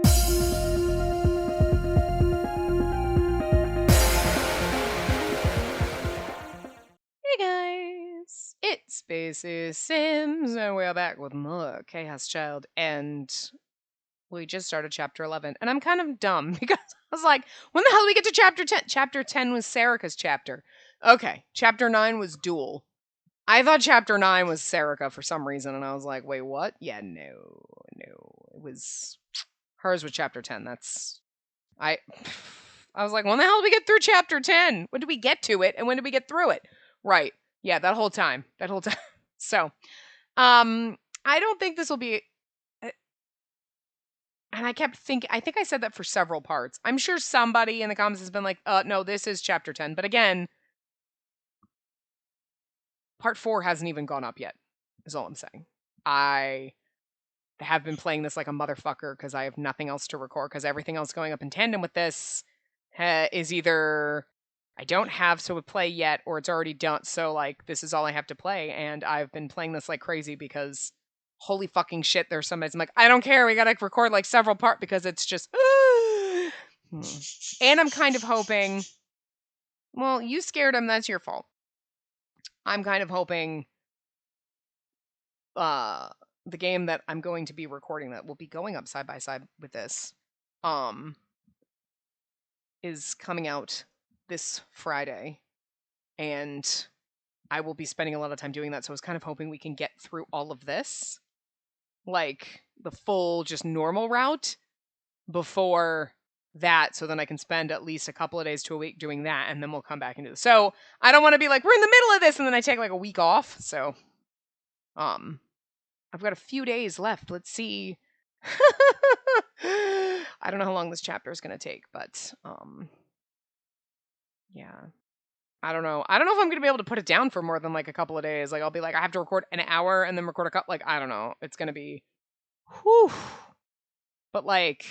Hey guys, it's Spacey Sims, and we're back with more Chaos Child, and we just started chapter 11, and I'm kind of dumb because I was like, when the hell did we get to chapter 10? Chapter 10 was Serica's chapter. Okay, chapter 9 was Duel. I thought chapter 9 was Serica for some reason, and I was like, wait, what? Yeah, no. It was, hers was chapter 10. I was like, when the hell did we get through chapter 10? When did we get to it, and when did we get through it? Right. Yeah, that whole time. So, I don't think this will be. And I kept thinking. I think I said that for several parts. I'm sure somebody in the comments has been like, no, this is chapter 10." But again, part 4 hasn't even gone up yet. Is all I'm saying. I have been playing this like a motherfucker because I have nothing else to record because everything else going up in tandem with this is either I don't have to play yet or it's already done. So like this is all I have to play, and I've been playing this like crazy because holy fucking shit, there's some days I'm like, I don't care, we gotta record like several parts because it's just and I'm kind of hoping, well, you scared him, that's your fault. I'm kind of hoping the game that I'm going to be recording that will be going up side by side with this is coming out this Friday, and I will be spending a lot of time doing that, so I was kind of hoping we can get through all of this, like the full just normal route before that, so then I can spend at least a couple of days to a week doing that, and then we'll come back and do this. So I don't want to be like, we're in the middle of this, and then I take like a week off, so I've got a few days left. Let's see. I don't know how long this chapter is going to take, but yeah. I don't know. I don't know if I'm going to be able to put it down for more than like a couple of days. Like I'll be like, I have to record an hour and then record a couple. Like I don't know. It's going to be, whew. But like,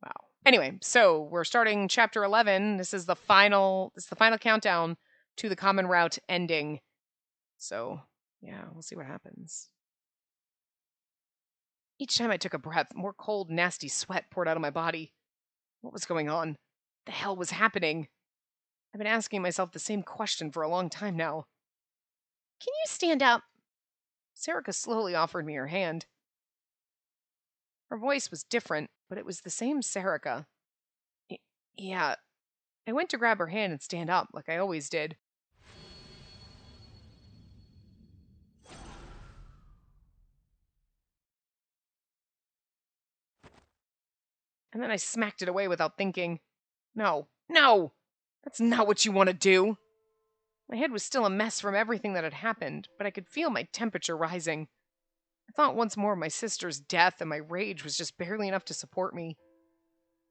wow. Anyway, so we're starting chapter 11. This is the final. This is the final countdown to the common route ending. So yeah, we'll see what happens. Each time I took a breath, more cold, nasty sweat poured out of my body. What was going on? The hell was happening? I've been asking myself the same question for a long time now. Can you stand up? Serica slowly offered me her hand. Her voice was different, but it was the same Serica. Yeah. I went to grab her hand and stand up, like I always did. And then I smacked it away without thinking. No, that's not what you want to do. My head was still a mess from everything that had happened, but I could feel my temperature rising. I thought once more of my sister's death, and my rage was just barely enough to support me.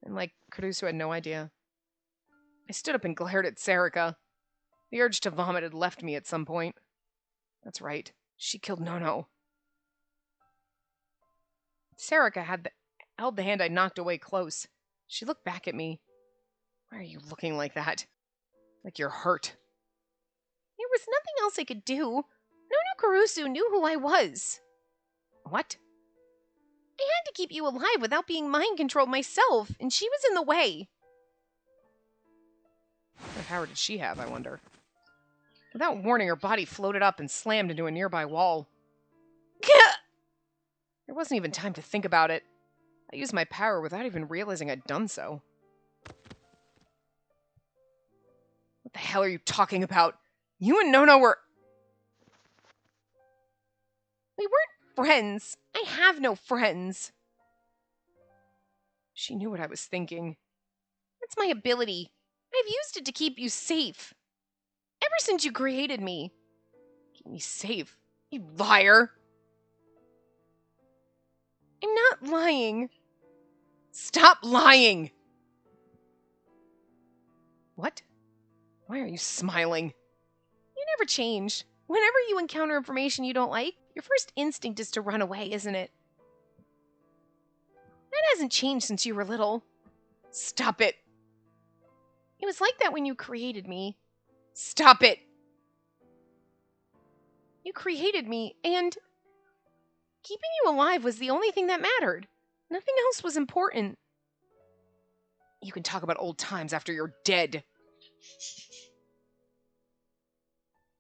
And like Caruso had no idea. I stood up and glared at Serica. The urge to vomit had left me at some point. That's right, she killed Nono. Serica held the hand I knocked away close. She looked back at me. Why are you looking like that? Like you're hurt. There was nothing else I could do. Nono Caruso knew who I was. What? I had to keep you alive without being mind-controlled myself, and she was in the way. What power did she have, I wonder? Without warning, her body floated up and slammed into a nearby wall. There wasn't even time to think about it. I used my power without even realizing I'd done so. What the hell are you talking about? You and Nono were... We weren't friends. I have no friends. She knew what I was thinking. That's my ability. I've used it to keep you safe. Ever since you created me. Keep me safe? You liar. I'm not lying. Stop lying! What? Why are you smiling? You never changed. Whenever you encounter information you don't like, your first instinct is to run away, isn't it? That hasn't changed since you were little. Stop it. It was like that when you created me. Stop it. You created me, and keeping you alive was the only thing that mattered. Nothing else was important. You can talk about old times after you're dead.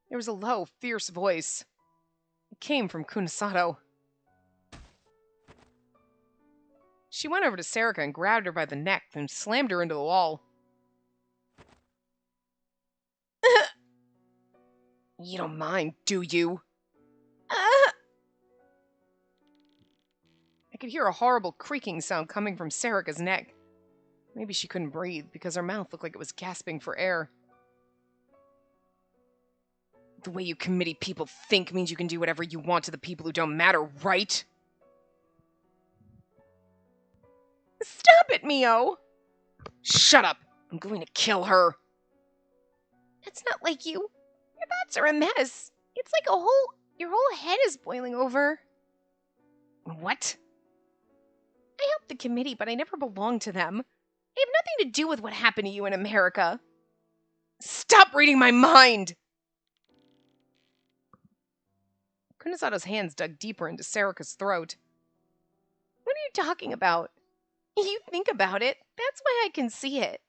There was a low, fierce voice. It came from Kunasato. She went over to Sarika and grabbed her by the neck, then slammed her into the wall. You don't mind, do you? I could hear a horrible creaking sound coming from Sarika's neck. Maybe she couldn't breathe because her mouth looked like it was gasping for air. The way you committee people think means you can do whatever you want to the people who don't matter, right? Stop it, Mio! Shut up! I'm going to kill her. That's not like you. Your thoughts are a mess. It's like your whole head is boiling over. What? I helped the committee, but I never belonged to them. I have nothing to do with what happened to you in America. Stop reading my mind! Kunisato's hands dug deeper into Sarika's throat. What are you talking about? You think about it. That's why I can see it.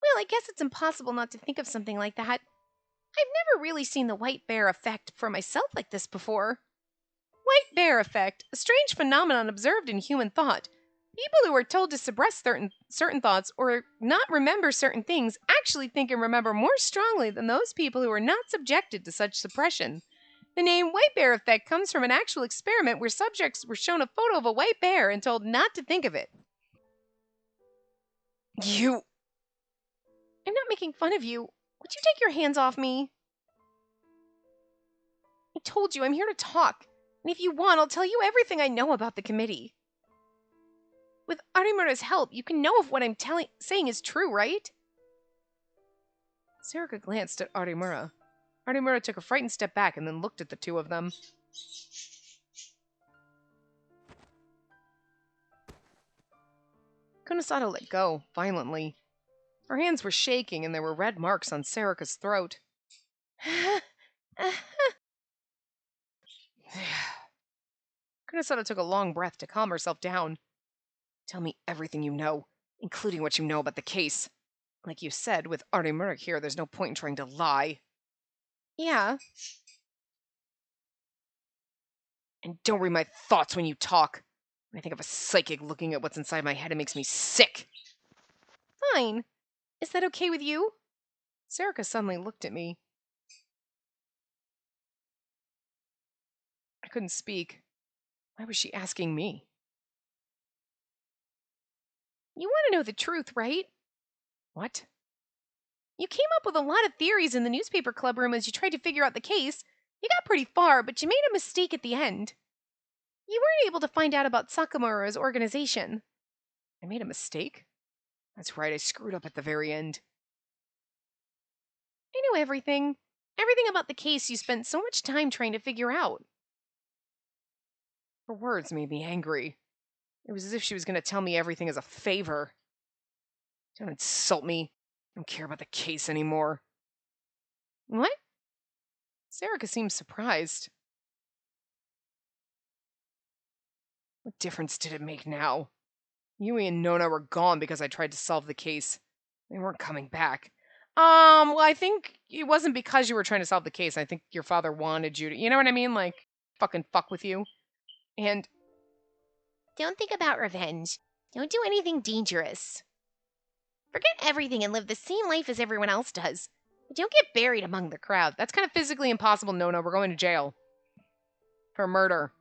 Well, I guess it's impossible not to think of something like that. I've never really seen the white bear effect for myself like this before. White bear effect, a strange phenomenon observed in human thought. People who are told to suppress certain thoughts or not remember certain things actually think and remember more strongly than those people who are not subjected to such suppression. The name white bear effect comes from an actual experiment where subjects were shown a photo of a white bear and told not to think of it. You... I'm not making fun of you. Would you take your hands off me? I told you I'm here to talk. And if you want, I'll tell you everything I know about the committee. With Arimura's help, you can know if what I'm saying is true, right? Sarika glanced at Arimura. Arimura took a frightened step back and then looked at the two of them. Kunasato let go, violently. Her hands were shaking and there were red marks on Sarika's throat. Kunasato took a long breath to calm herself down. Tell me everything you know, including what you know about the case. Like you said, with Arimura here, there's no point in trying to lie. Yeah. And don't read my thoughts when you talk. When I think of a psychic looking at what's inside my head, it makes me sick. Fine. Is that okay with you? Sarika suddenly looked at me. I couldn't speak. Why was she asking me? You want to know the truth, right? What? You came up with a lot of theories in the newspaper club room as you tried to figure out the case. You got pretty far, but you made a mistake at the end. You weren't able to find out about Sakamura's organization. I made a mistake? That's right, I screwed up at the very end. I know everything. Everything about the case you spent so much time trying to figure out. Her words made me angry. It was as if she was going to tell me everything as a favor. Don't insult me. I don't care about the case anymore. What? Sarika seemed surprised. What difference did it make now? Yui and Nona were gone because I tried to solve the case. They weren't coming back. Well, I think it wasn't because you were trying to solve the case. I think your father wanted you to, you know what I mean? Like, fucking fuck with you. And don't think about revenge. Don't do anything dangerous. Forget everything and live the same life as everyone else does. But don't get buried among the crowd. That's kind of physically impossible, Nona. We're going to jail. For murder.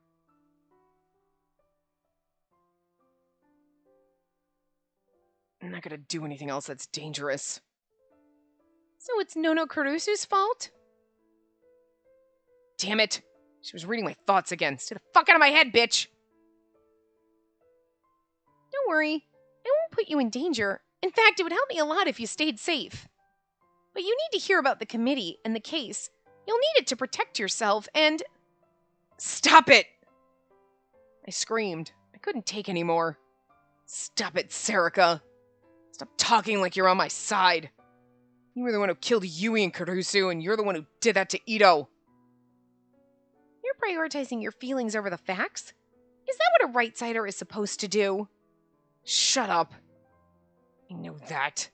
I'm not gonna do anything else that's dangerous. So it's Nono Kurusu's fault? Damn it. She was reading my thoughts again. Stay the fuck out of my head, bitch! Don't worry. I won't put you in danger. In fact, it would help me a lot if you stayed safe. But you need to hear about the committee and the case. You'll need it to protect yourself and... Stop it! I screamed. I couldn't take any more. Stop it, Sarika. Stop talking like you're on my side. You were the one who killed Yui and Kurusu, and you're the one who did that to Ito. You're prioritizing your feelings over the facts? Is that what a right-sider is supposed to do? Shut up. I know that.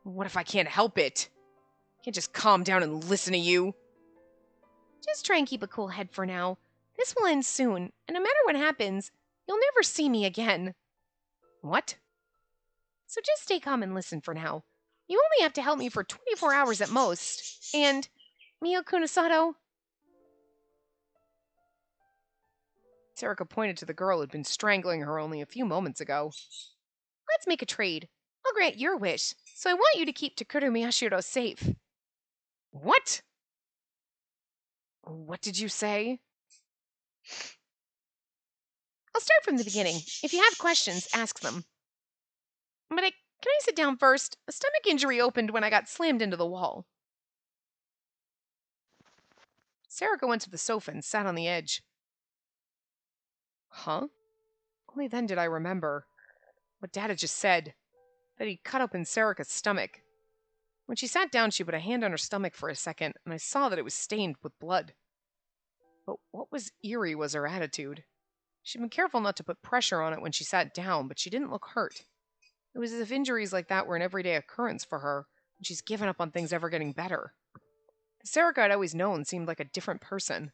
What if I can't help it? Can't just calm down and listen to you. Just try and keep a cool head for now. This will end soon, and no matter what happens, you'll never see me again. What? So just stay calm and listen for now. You only have to help me for 24 hours at most. And, Mio Kunasato? Sarika pointed to the girl who'd been strangling her only a few moments ago. Let's make a trade. I'll grant your wish, so I want you to keep Takuru Miyashiro safe. What? What did you say? I'll start from the beginning. If you have questions, ask them. But can I sit down first? A stomach injury opened when I got slammed into the wall. Sarika went to the sofa and sat on the edge. Huh? Only then did I remember what Dad had just said, that he'd cut open Sarika's stomach. When she sat down, she put a hand on her stomach for a second, and I saw that it was stained with blood. But what was eerie was her attitude. She'd been careful not to put pressure on it when she sat down, but she didn't look hurt. It was as if injuries like that were an everyday occurrence for her, and she's given up on things ever getting better. The Sarika I'd always known seemed like a different person.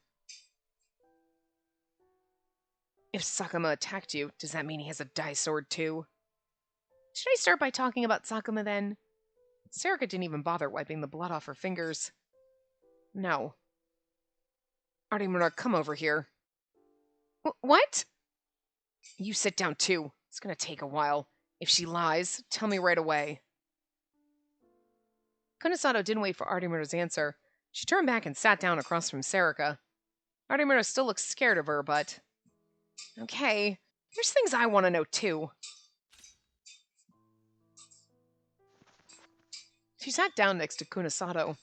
If Sakuma attacked you, does that mean he has a dai sword too? Should I start by talking about Sakuma then? Sarika didn't even bother wiping the blood off her fingers. No. Arimura, come over here. What? You sit down too. It's gonna take a while. If she lies, tell me right away. Kunasato didn't wait for Arimura's answer. She turned back and sat down across from Sarika. Arimura still looked scared of her, but... Okay, there's things I want to know too. She sat down next to Kunasato.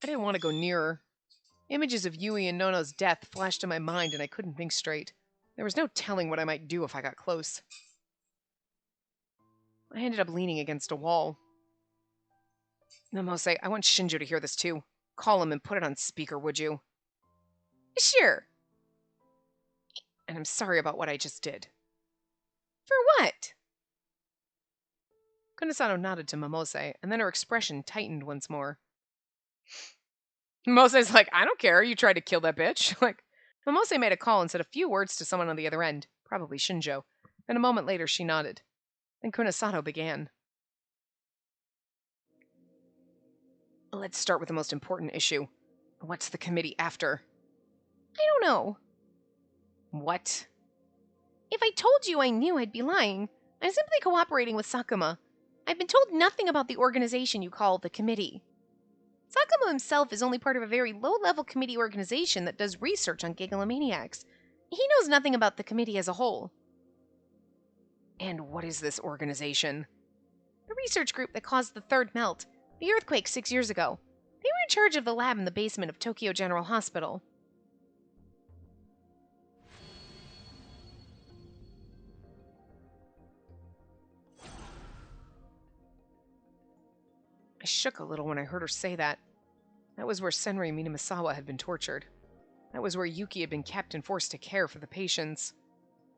I didn't want to go nearer. Images of Yui and Nono's death flashed in my mind and I couldn't think straight. There was no telling what I might do if I got close. I ended up leaning against a wall. Momose, I want Shinjo to hear this too. Call him and put it on speaker, would you? Sure. And I'm sorry about what I just did. For what? Kunasato nodded to Momose, and then her expression tightened once more. Momose's like, I don't care, you tried to kill that bitch. Momose made a call and said a few words to someone on the other end, probably Shinjo. Then a moment later she nodded. Then Kunasato began. Let's start with the most important issue. What's the committee after? I don't know. What? If I told you I knew, I'd be lying. I'm simply cooperating with Sakuma. I've been told nothing about the organization you call the committee. Sakuma himself is only part of a very low-level committee organization that does research on gigalomaniacs. He knows nothing about the committee as a whole. And what is this organization? The research group that caused the third melt, the earthquake 6 years ago. They were in charge of the lab in the basement of Tokyo General Hospital. I shook a little when I heard her say that. That was where Senri Minamisawa had been tortured. That was where Yuki had been kept and forced to care for the patients.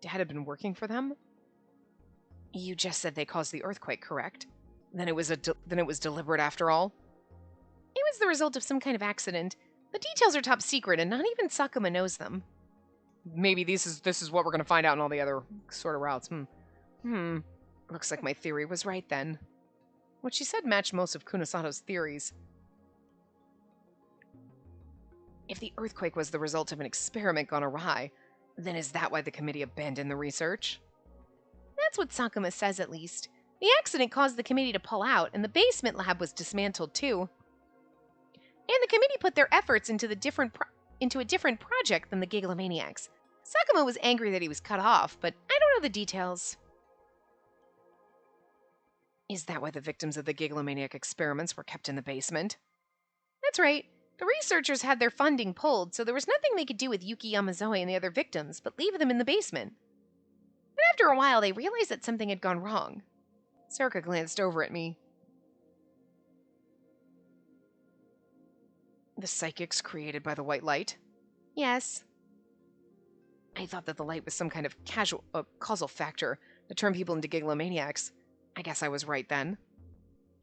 Dad had been working for them? You just said they caused the earthquake, correct? Then it was deliberate after all? It was the result of some kind of accident. The details are top secret, and not even Sakuma knows them. Maybe this is what we're going to find out in all the other sort of routes. Looks like my theory was right then. What she said matched most of Kunisato's theories. If the earthquake was the result of an experiment gone awry, then is that why the committee abandoned the research? That's what Sakuma says, at least. The accident caused the committee to pull out, and the basement lab was dismantled too. And the committee put their efforts into a different project than the Gigalomaniacs. Sakuma was angry that he was cut off, but I don't know the details. Is that why the victims of the Gigalomaniac experiments were kept in the basement? That's right. The researchers had their funding pulled, so there was nothing they could do with Yuki Yamazoe and the other victims but leave them in the basement. But after a while, they realized that something had gone wrong. Sarika glanced over at me. The psychics created by the white light? Yes. I thought that the light was some kind of causal factor that turned people into gigalomaniacs. I guess I was right then.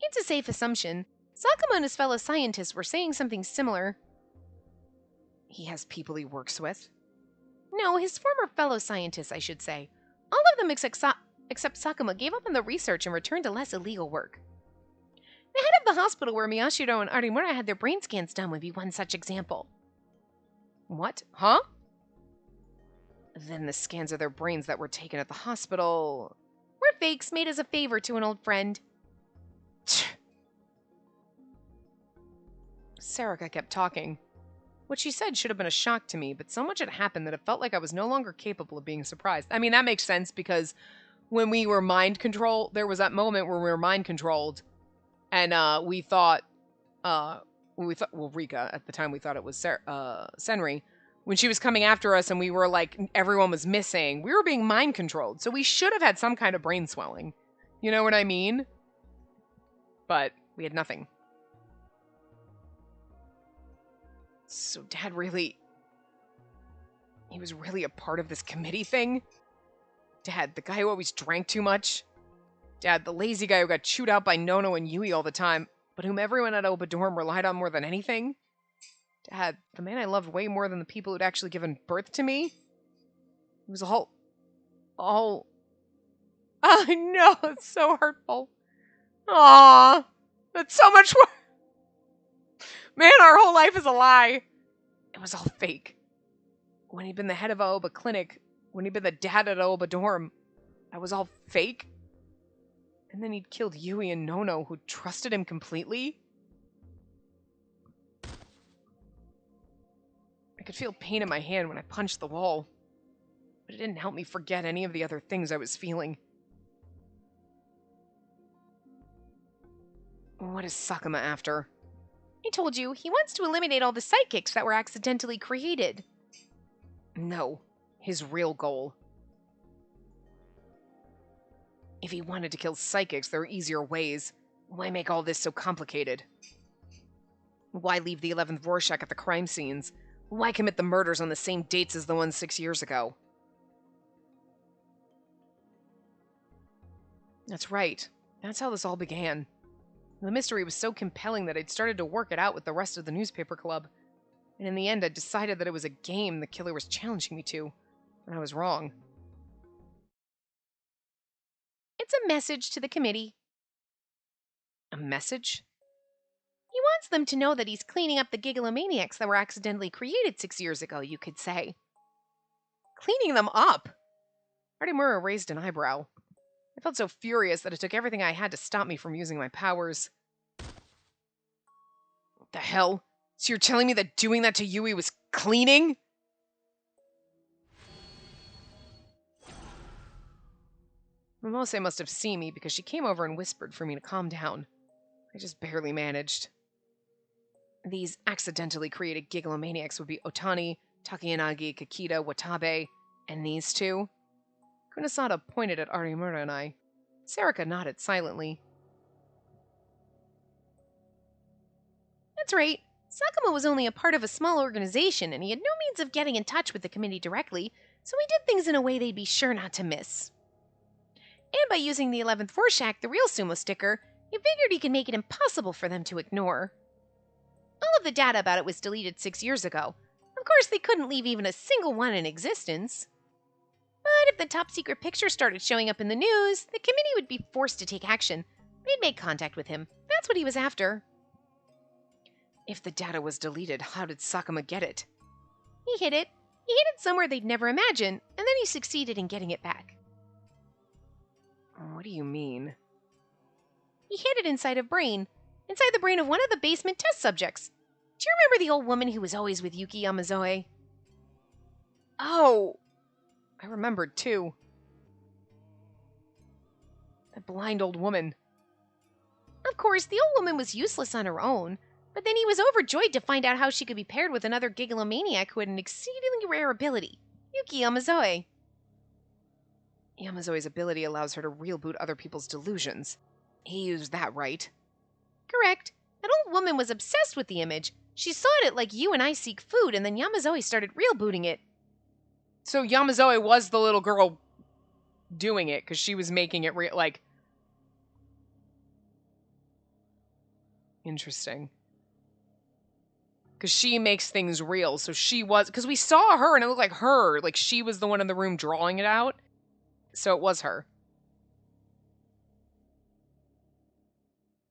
It's a safe assumption. Sakuma and his fellow scientists were saying something similar. He has people he works with? No, his former fellow scientists, I should say. All of them except Sakuma gave up on the research and returned to less illegal work. The head of the hospital where Miyashiro and Arimura had their brain scans done would be one such example. What? Huh? Then the scans of their brains that were taken at the hospital were fakes made as a favor to an old friend. Sarika kept talking. What she said should have been a shock to me, but so much had happened that it felt like I was no longer capable of being surprised. I mean, that makes sense because when we were mind controlled, there was that moment where we were mind controlled, and we thought, well, Rika, at the time we thought it was Senri, when she was coming after us and we were like, everyone was missing, we were being mind controlled, so we should have had some kind of brain swelling. You know what I mean? But we had nothing. So Dad really... He was really a part of this committee thing? Dad, the guy who always drank too much? Dad, the lazy guy who got chewed out by Nono and Yui all the time, but whom everyone at Obadorm relied on more than anything? Dad, the man I loved way more than the people who'd actually given birth to me? It was all... I know, it's so hurtful. Aww, that's so much worse. Man, our whole life is a lie. It was all fake. When he'd been the head of Aoba Clinic, when he'd been the dad at Aoba Dorm, that was all fake? And then he'd killed Yui and Nono, who trusted him completely? I could feel pain in my hand when I punched the wall, but it didn't help me forget any of the other things I was feeling. What is Sakuma after? I told you, he wants to eliminate all the psychics that were accidentally created. No, his real goal. If he wanted to kill psychics, there are easier ways. Why make all this so complicated? Why leave the 11th Rorschach at the crime scenes? Why commit the murders on the same dates as the ones 6 years ago? That's right. That's how this all began. The mystery was so compelling that I'd started to work it out with the rest of the newspaper club. And in the end, I decided that it was a game the killer was challenging me to. And I was wrong. It's a message to the committee. A message? He wants them to know that he's cleaning up the gigalomaniacs that were accidentally created 6 years ago, you could say. Cleaning them up? Artemura raised an eyebrow. I felt so furious that it took everything I had to stop me from using my powers. What the hell? So you're telling me that doing that to Yui was cleaning? Momose must have seen me because she came over and whispered for me to calm down. I just barely managed. These accidentally created gigalomaniacs would be Otani, Takeyanagi, Kakita, Watabe, and these two. Kunisada pointed at Arimura and I. Sarika nodded silently. That's right. Sakuma was only a part of a small organization, and he had no means of getting in touch with the committee directly, so he did things in a way they'd be sure not to miss. And by using the 11th Rorschach, the real sumo sticker, he figured he could make it impossible for them to ignore. All of the data about it was deleted 6 years ago. Of course, they couldn't leave even a single one in existence. But if the top secret picture started showing up in the news, the committee would be forced to take action. They'd make contact with him. That's what he was after. If the data was deleted, how did Sakuma get it? He hid it. He hid it somewhere they'd never imagine, and then he succeeded in getting it back. What do you mean? He hid it inside the brain of one of the basement test subjects. Do you remember the old woman who was always with Yuki Yamazoe? Oh, I remembered too. That blind old woman. Of course, the old woman was useless on her own, but then he was overjoyed to find out how she could be paired with another gigalomaniac who had an exceedingly rare ability, Yuki Yamazoe. Yamazoe's ability allows her to reboot other people's delusions. He used that, right? Correct. That old woman was obsessed with the image. She saw it like you and I seek food, and then Yamazoe started rebooting it. So Yamazoe was the little girl doing it because she was making it real. Like, interesting. Because she makes things real. So she was, because we saw her and it looked like her. Like she was the one in the room drawing it out. So it was her.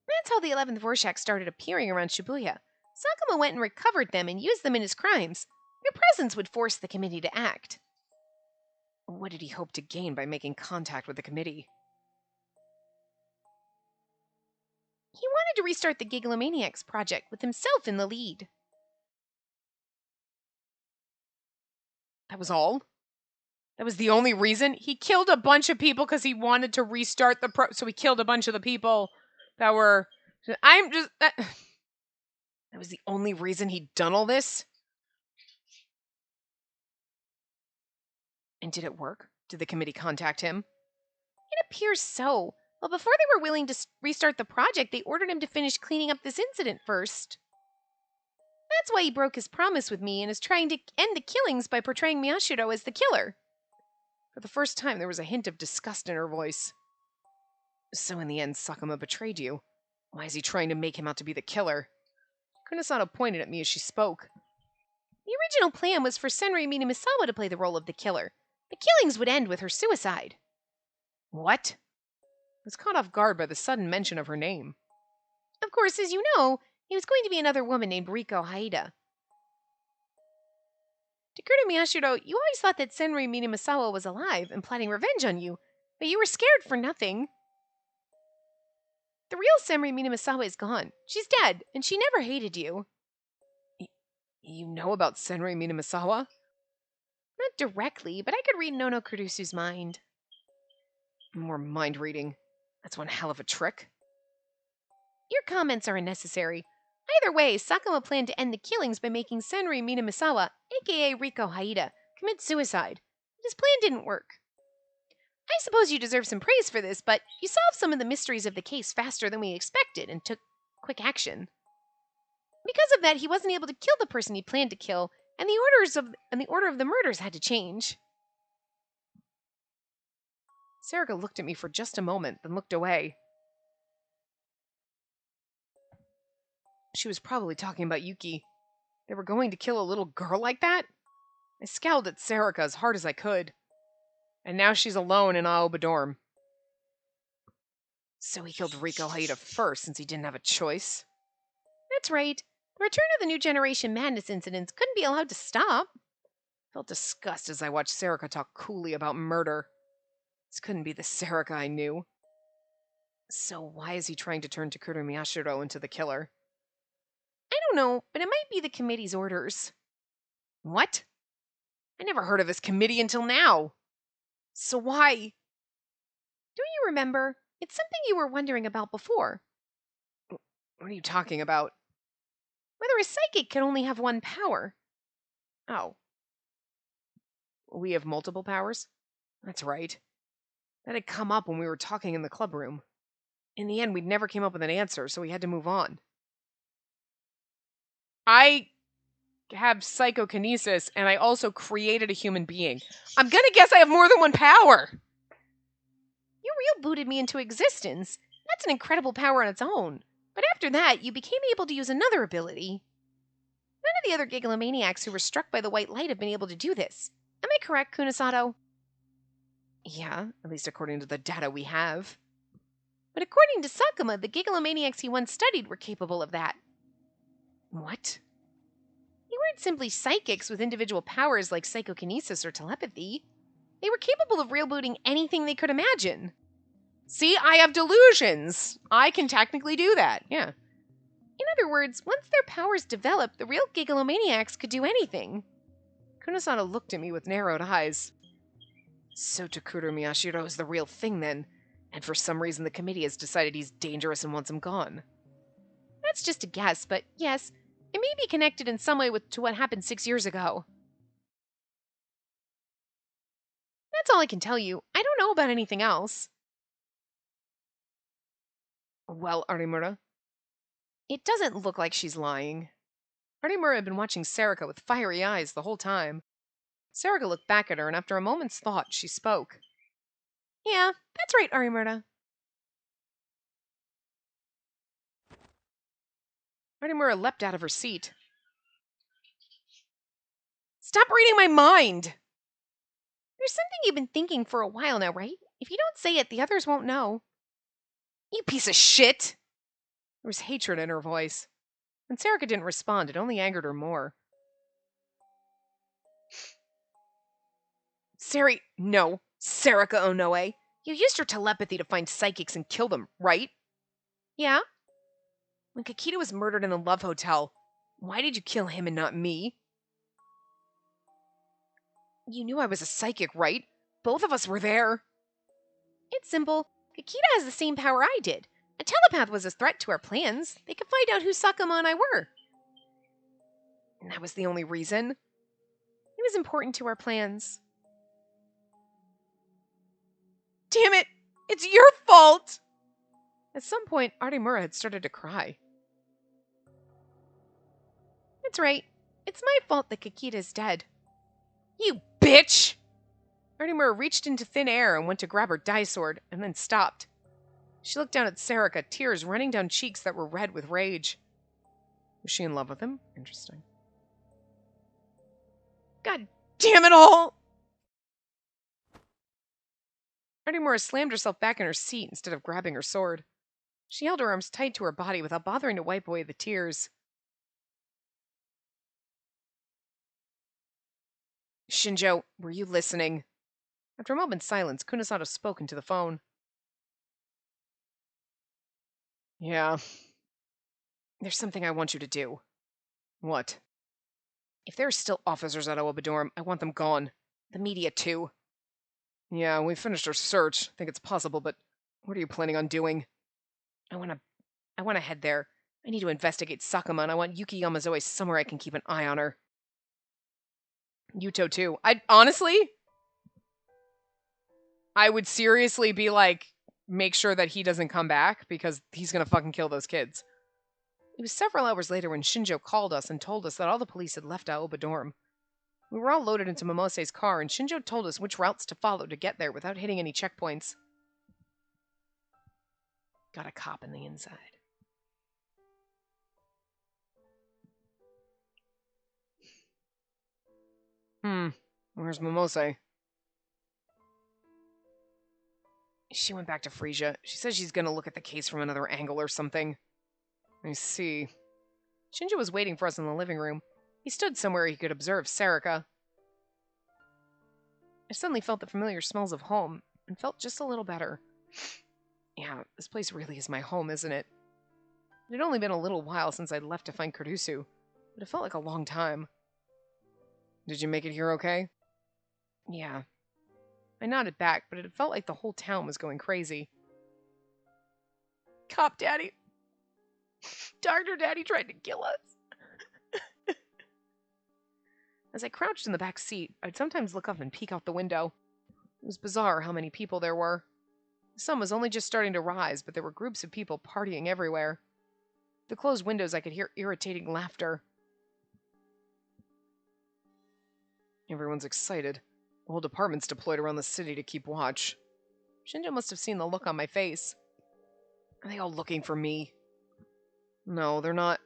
That's how the 11th Rorschach started appearing around Shibuya. Sakuma went and recovered them and used them in his crimes. Their presence would force the committee to act. What did he hope to gain by making contact with the committee? He wanted to restart the Gigalomaniacs project with himself in the lead. That was all? That was the only reason? He killed a bunch of people because he wanted to restart the so he killed a bunch of the people that were... I'm just... That was the only reason he'd done all this? And did it work? Did the committee contact him? It appears so. But before they were willing to restart the project, they ordered him to finish cleaning up this incident first. That's why he broke his promise with me and is trying to end the killings by portraying Miyashiro as the killer. For the first time, there was a hint of disgust in her voice. So in the end, Sakuma betrayed you. Why is he trying to make him out to be the killer? Kunisano pointed at me as she spoke. The original plan was for Senri Minamisawa to play the role of the killer. The killings would end with her suicide. What? I was caught off guard by the sudden mention of her name. Of course, as you know, he was going to be another woman named Riko Haida. Takuto Miyashiro, you always thought that Senri Minamisawa was alive and plotting revenge on you, but you were scared for nothing. The real Senri Minamisawa is gone. She's dead, and she never hated you. You know about Senri Minamisawa? Not directly, but I could read Nono Kurusu's mind. More mind reading. That's one hell of a trick. Your comments are unnecessary. Either way, Sakuma planned to end the killings by making Senri Minamisawa, aka Riko Haida, commit suicide. But his plan didn't work. I suppose you deserve some praise for this, but you solved some of the mysteries of the case faster than we expected and took quick action. Because of that, he wasn't able to kill the person he planned to kill, and the order of the murders had to change. Sarika looked at me for just a moment, then looked away. She was probably talking about Yuki. They were going to kill a little girl like that? I scowled at Sarika as hard as I could. And now she's alone in Aoba dorm. So he killed Riko Haida first, since he didn't have a choice. That's right. The return of the New Generation Madness incidents couldn't be allowed to stop. I felt disgust as I watched Sarika talk coolly about murder. This couldn't be the Sarika I knew. So why is he trying to turn Takuro Miyashiro into the killer? I don't know, but it might be the committee's orders. What? I never heard of this committee until now. So why? Don't you remember? It's something you were wondering about before. What are you talking about? Whether a psychic could only have one power. Oh. We have multiple powers? That's right. That had come up when we were talking in the club room. In the end, we never came up with an answer, so we had to move on. I have psychokinesis, and I also created a human being. I'm gonna guess I have more than one power! You real booted me into existence. That's an incredible power on its own. But after that, you became able to use another ability. None of the other Gigalomaniacs who were struck by the white light have been able to do this. Am I correct, Kunasato? Yeah, at least according to the data we have. But according to Sakuma, the Gigalomaniacs he once studied were capable of that. What? They weren't simply psychics with individual powers like psychokinesis or telepathy. They were capable of real booting anything they could imagine. See, I have delusions. I can technically do that, yeah. In other words, once their powers developed, the real Gigalomaniacs could do anything. Kunisano looked at me with narrowed eyes. So Takuro Miyashiro is the real thing then, and for some reason the committee has decided he's dangerous and wants him gone. That's just a guess, but yes, it may be connected in some way to what happened 6 years ago. That's all I can tell you. I don't know about anything else. Well, Arimura? It doesn't look like she's lying. Arimura had been watching Sarika with fiery eyes the whole time. Sarika looked back at her, and after a moment's thought, she spoke. Yeah, that's right, Arimurta. Arimura leapt out of her seat. Stop reading my mind! There's something you've been thinking for a while now, right? If you don't say it, the others won't know. You piece of shit! There was hatred in her voice. When Sarika didn't respond, it only angered her more. No, Sarika Onoe. You used your telepathy to find psychics and kill them, right? Yeah? When Kakita was murdered in the Love Hotel, why did you kill him and not me? You knew I was a psychic, right? Both of us were there. It's simple. Kakita has the same power I did. A telepath was a threat to our plans. They could find out who Sakuma and I were. And that was the only reason? It was important to our plans. Damn it! It's your fault! At some point, Artemura had started to cry. That's right. It's my fault that Kakita's dead. You bitch! Artemura reached into thin air and went to grab her dye sword, and then stopped. She looked down at Sarika, tears running down cheeks that were red with rage. Was she in love with him? Interesting. God damn it all! Artemura slammed herself back in her seat instead of grabbing her sword. She held her arms tight to her body without bothering to wipe away the tears. Shinjo, were you listening? After a moment's silence, Kunasato spoke into the phone. Yeah. There's something I want you to do. What? If there are still officers at Oabadorm, I want them gone. The media, too. Yeah, we finished our search. Think it's possible, but what are you planning on doing? I want to head there. I need to investigate Sakuma, and I want Yuki Yamazoe somewhere I can keep an eye on her. Yuto, too. I would seriously be like, make sure that he doesn't come back, because he's gonna fucking kill those kids. It was several hours later when Shinjo called us and told us that all the police had left Aoba Dorm. We were all loaded into Momose's car, and Shinjo told us which routes to follow to get there without hitting any checkpoints. Got a cop in the inside. Where's Momose? She went back to Frisia. She says she's gonna look at the case from another angle or something. I see. Shinjo was waiting for us in the living room. He stood somewhere he could observe Sarika. I suddenly felt the familiar smells of home, and felt just a little better. Yeah, this place really is my home, isn't it? It had only been a little while since I'd left to find Kurdusu, but it felt like a long time. Did you make it here okay? Yeah. I nodded back, but it felt like the whole town was going crazy. Cop Daddy. Dr. Daddy tried to kill us. As I crouched in the back seat, I'd sometimes look up and peek out the window. It was bizarre how many people there were. The sun was only just starting to rise, but there were groups of people partying everywhere. Through the closed windows, I could hear irritating laughter. Everyone's excited. The whole department's deployed around the city to keep watch. Shinjo must have seen the look on my face. Are they all looking for me? No, they're not.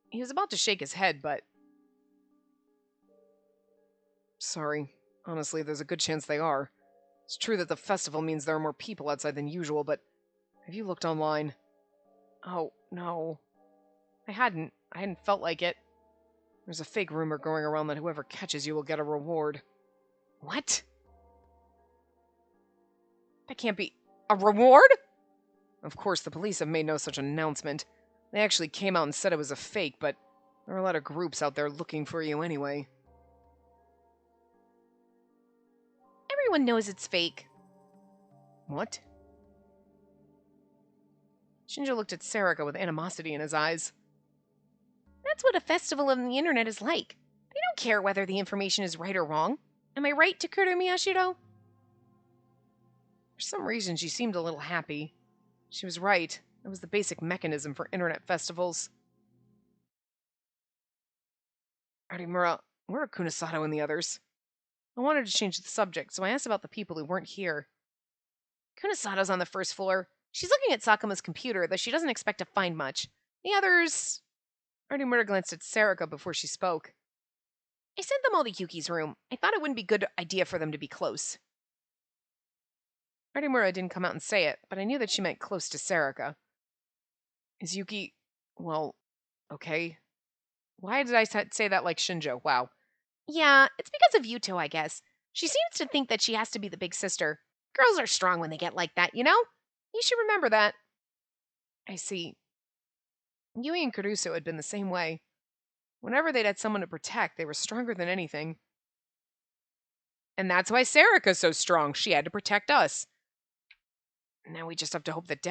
He was about to shake his head, but... Sorry. Honestly, there's a good chance they are. It's true that the festival means there are more people outside than usual, but... Have you looked online? Oh, no. I hadn't felt like it. There's a fake rumor going around that whoever catches you will get a reward. What? That can't be... A reward? Of course, the police have made no such announcement. They actually came out and said it was a fake, but there are a lot of groups out there looking for you anyway. Everyone knows it's fake. What? Shinjo looked at Sarika with animosity in his eyes. That's what a festival on the internet is like. They don't care whether the information is right or wrong. Am I right, Takuro Miyashiro? For some reason, she seemed a little happy. She was right. That was the basic mechanism for internet festivals. Arimura, where are Kunasato and the others? I wanted to change the subject, so I asked about the people who weren't here. Kunisada's on the first floor. She's looking at Sakuma's computer, though she doesn't expect to find much. The others... Artemura glanced at Sarika before she spoke. I sent them all to Yuki's room. I thought it wouldn't be a good idea for them to be close. Artemura didn't come out and say it, but I knew that she meant close to Sarika. Is Yuki... well, okay. Why did I say that like Shinjo? Wow. Yeah, it's because of Yuto, I guess. She seems to think that she has to be the big sister. Girls are strong when they get like that, you know? You should remember that. I see. Yui and Caruso had been the same way. Whenever they'd had someone to protect, they were stronger than anything. And that's why Sarika's so strong. She had to protect us. Now we just have to hope that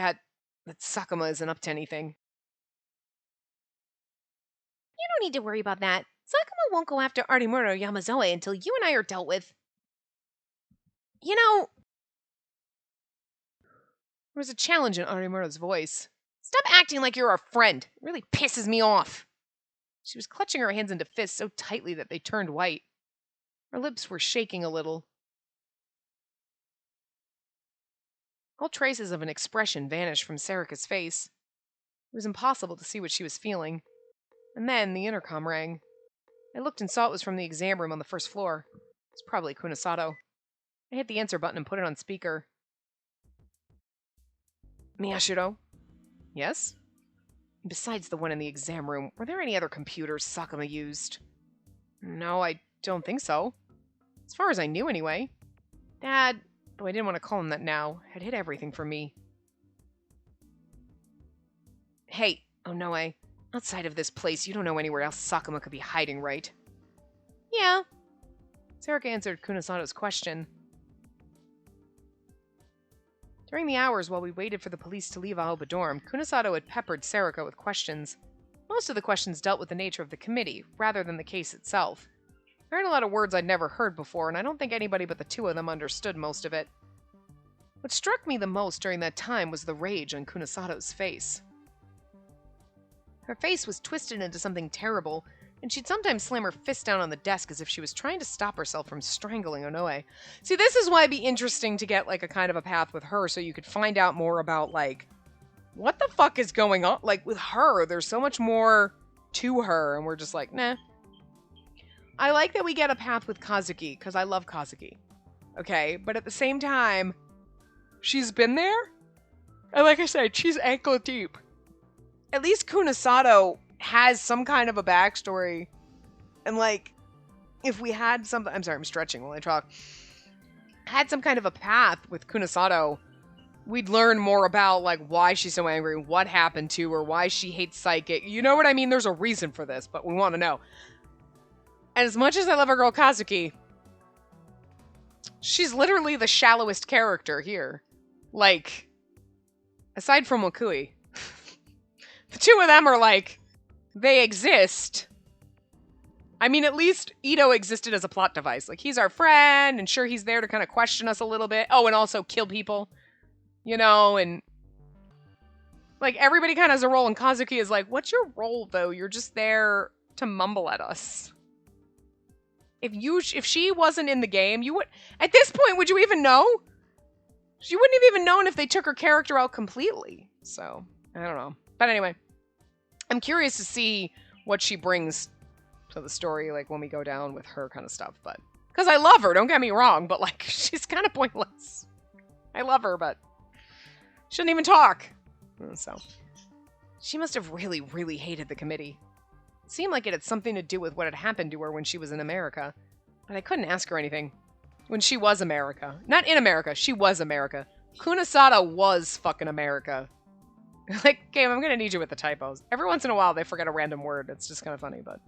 Sakuma isn't up to anything. You don't need to worry about that. Sakuma won't go after Artemura or Yamazoe until you and I are dealt with. You know... There was a challenge in Artemura's voice. Stop acting like you're our friend. It really pisses me off. She was clutching her hands into fists so tightly that they turned white. Her lips were shaking a little. All traces of an expression vanished from Sarika's face. It was impossible to see what she was feeling. And then the intercom rang. I looked and saw it was from the exam room on the first floor. It's probably Kunisado. I hit the answer button and put it on speaker. Miyashiro? Yes? Besides the one in the exam room, were there any other computers Sakuma used? No, I don't think so. As far as I knew, anyway. Dad, though I didn't want to call him that now, had hid everything from me. Hey, Onoe, outside of this place, you don't know anywhere else Sakuma could be hiding, right? Yeah. Sarika answered Kunisado's question. During the hours while we waited for the police to leave Aoba dorm, Kunisado had peppered Sarika with questions. Most of the questions dealt with the nature of the committee, rather than the case itself. I heard a lot of words I'd never heard before, and I don't think anybody but the two of them understood most of it. What struck me the most during that time was the rage on Kunisado's face. Her face was twisted into something terrible, and she'd sometimes slam her fist down on the desk as if she was trying to stop herself from strangling Onoe. See, this is why it'd be interesting to get, like, a kind of a path with her so you could find out more about, like, what the fuck is going on? Like, with her, there's so much more to her, and we're just like, nah. I like that we get a path with Kazuki, because I love Kazuki. Okay, but at the same time, she's been there? And like I said, she's ankle deep. At least Kunisado has some kind of a backstory. And like, if we had something... I'm sorry, I'm stretching while I talk. Had some kind of a path with Kunisado, we'd learn more about, like, why she's so angry, what happened to her, why she hates Psychic. You know what I mean? There's a reason for this, but we want to know. And as much as I love our girl Kazuki, she's literally the shallowest character here. Like, aside from Wakui. The two of them are like, they exist. I mean, at least Ito existed as a plot device. Like, he's our friend, and sure, he's there to kind of question us a little bit. Oh, and also kill people. You know, and... like, everybody kind of has a role, and Kazuki is like, what's your role, though? You're just there to mumble at us. If she wasn't in the game, you would... At this point, would you even know? You wouldn't have even known if they took her character out completely. So, I don't know. But anyway, I'm curious to see what she brings to the story, like, when we go down with her kind of stuff, but... Because I love her, don't get me wrong, but, like, she's kind of pointless. I love her, but... shouldn't even talk. So... she must have really, really hated the committee. It seemed like it had something to do with what had happened to her when she was in America. But I couldn't ask her anything. When she was America. Not in America, she was America. Kunisada was fucking America. Like, game, I'm gonna need you with the typos. Every once in a while, they forget a random word. It's just kind of funny, but...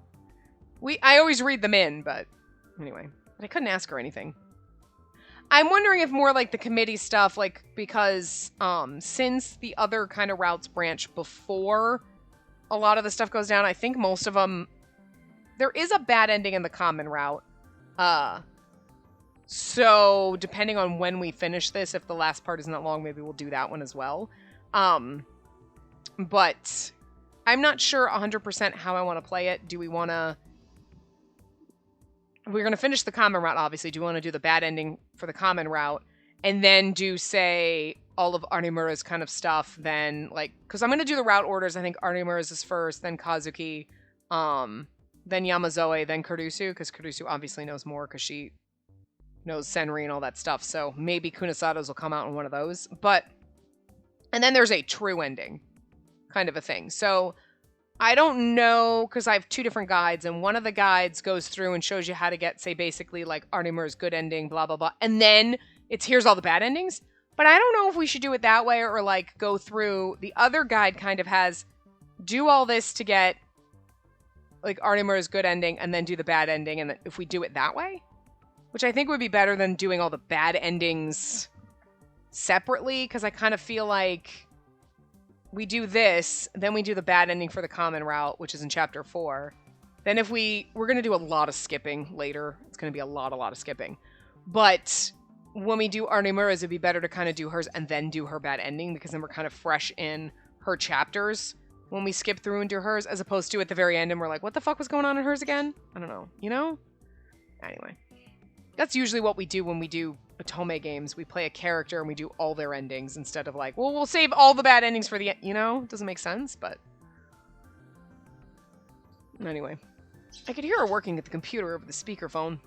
I always read them in, but... anyway. But I couldn't ask her anything. I'm wondering if more, like, the committee stuff, like, because, since the other kind of routes branch before a lot of the stuff goes down, I think most of them... there is a bad ending in the common route. So, depending on when we finish this, if the last part isn't that long, maybe we'll do that one as well. But I'm not sure 100% how I want to play it. Do we want to... we're going to finish the common route, obviously. Do you want to do the bad ending for the common route? And then do, say, all of Arnemura's kind of stuff, then, like, because I'm going to do the route orders. I think Arnemura's is first, then Kazuki, then Yamazoe, then Kurusu, because Kurusu obviously knows more because she knows Senri and all that stuff. So maybe Kunisato's will come out in one of those. But, and then there's a true ending kind of a thing. So I don't know, because I have 2 different guides, and one of the guides goes through and shows you how to get, say, basically, like, Arnemura's good ending, blah, blah, blah. And then it's here's all the bad endings. But I don't know if we should do it that way or, like, go through. The other guide kind of has do all this to get, like, Arnemura's good ending and then do the bad ending. And then if we do it that way, which I think would be better than doing all the bad endings separately, because I kind of feel like we do this, then we do the bad ending for the common route, which is in chapter 4. Then if we're going to do a lot of skipping later. It's going to be a lot of skipping. But when we do Arnemura's, it'd be better to kind of do hers and then do her bad ending, because then we're kind of fresh in her chapters when we skip through and do hers, as opposed to at the very end and we're like, what the fuck was going on in hers again? I don't know, you know? Anyway. That's usually what we do when we do Otome games. We play a character and we do all their endings instead of like, well, we'll save all the bad endings for the end, you know? It doesn't make sense, but... Anyway. I could hear her working at the computer over the speakerphone.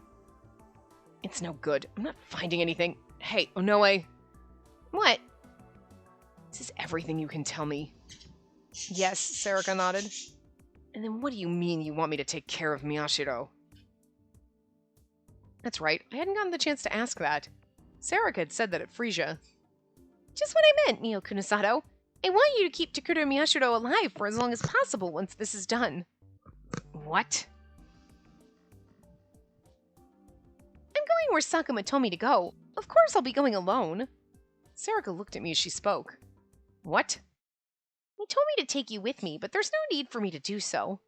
It's no good. I'm not finding anything. Hey, Onoe. What? Is this everything you can tell me? Yes, Sarika nodded. And then what do you mean you want me to take care of Miyashiro? That's right. I hadn't gotten the chance to ask that. Sarika had said that at Frisia. Just what I meant, Mio Kunisato. I want you to keep Takuro Miyashiro alive for as long as possible once this is done. What? I'm going where Sakuma told me to go. Of course I'll be going alone. Sarika looked at me as she spoke. What? He told me to take you with me, but there's no need for me to do so.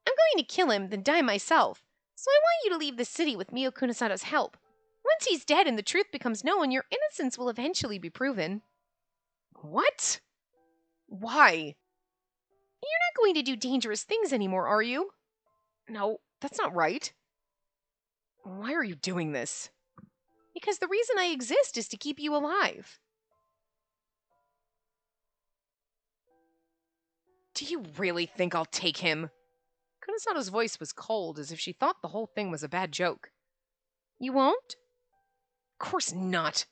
I'm going to kill him, then die myself. So I want you to leave the city with Mio Kunisato's help. Once he's dead and the truth becomes known, your innocence will eventually be proven. What? Why? You're not going to do dangerous things anymore, are you? No, that's not right. Why are you doing this? Because the reason I exist is to keep you alive. Do you really think I'll take him? Kunisato's voice was cold, as if she thought the whole thing was a bad joke. You won't? Of course not.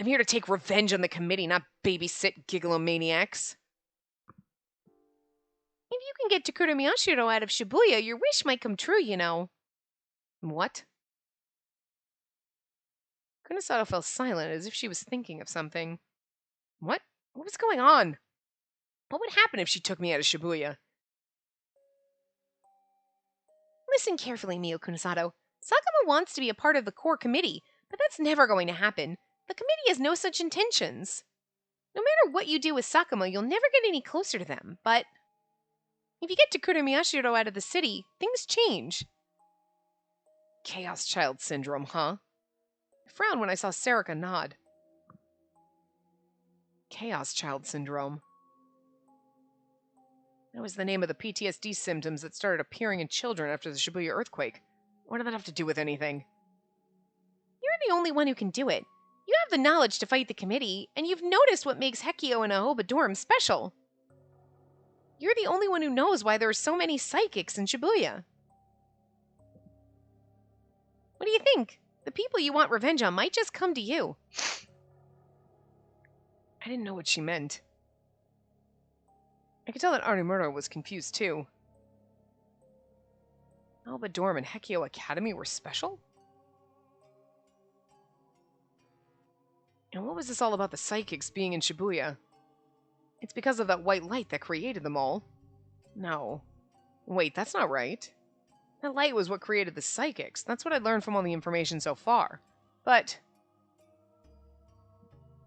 I'm here to take revenge on the committee, not babysit gigalomaniacs. If you can get Takuro Miyashiro out of Shibuya, your wish might come true, you know. What? Kunisato fell silent, as if she was thinking of something. What? What was going on? What would happen if she took me out of Shibuya? Listen carefully, Mio Kunisato. Sakuma wants to be a part of the core committee, but that's never going to happen. The committee has no such intentions. No matter what you do with Sakuma, you'll never get any closer to them, but if you get Takuro Miyashiro out of the city, things change. Chaos Child Syndrome, huh? I frowned when I saw Sarika nod. Chaos Child Syndrome. That was the name of the PTSD symptoms that started appearing in children after the Shibuya earthquake. What did that have to do with anything? You're the only one who can do it. You have the knowledge to fight the committee, and you've noticed what makes Hekio and Ahoba Dorm special. You're the only one who knows why there are so many psychics in Shibuya. What do you think? The people you want revenge on might just come to you. I didn't know what she meant. I could tell that Arnemura was confused too. Alba Dorm and Hekio Academy were special? And what was this all about the psychics being in Shibuya? It's because of that white light that created them all. No. Wait, that's not right. That light was what created the psychics. That's what I learned from all the information so far. But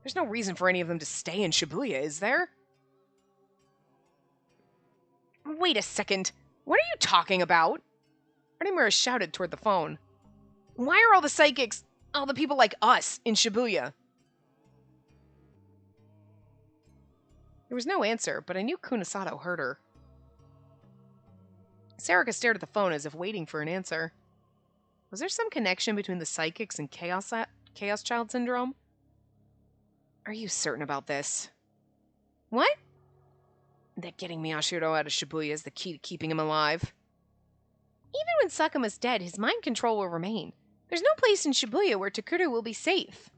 there's no reason for any of them to stay in Shibuya, is there? Wait a second. What are you talking about? Arnemura shouted toward the phone. Why are all the psychics, all the people like us, in Shibuya? There was no answer, but I knew Kunisato heard her. Sarika stared at the phone as if waiting for an answer. Was there some connection between the psychics and Chaos Child Syndrome? Are you certain about this? What? That getting Miyashiro out of Shibuya is the key to keeping him alive. Even when Sakama's dead, his mind control will remain. There's no place in Shibuya where Takuru will be safe.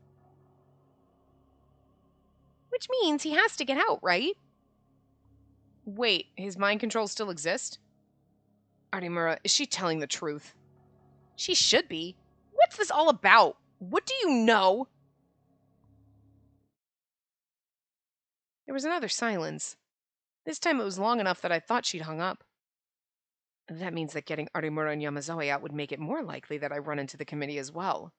Which means he has to get out, right? Wait, his mind control still exists? Arimura, is she telling the truth? She should be. What's this all about? What do you know? There was another silence. This time it was long enough that I thought she'd hung up. That means that getting Arimura and Yamazawa out would make it more likely that I run into the committee as well.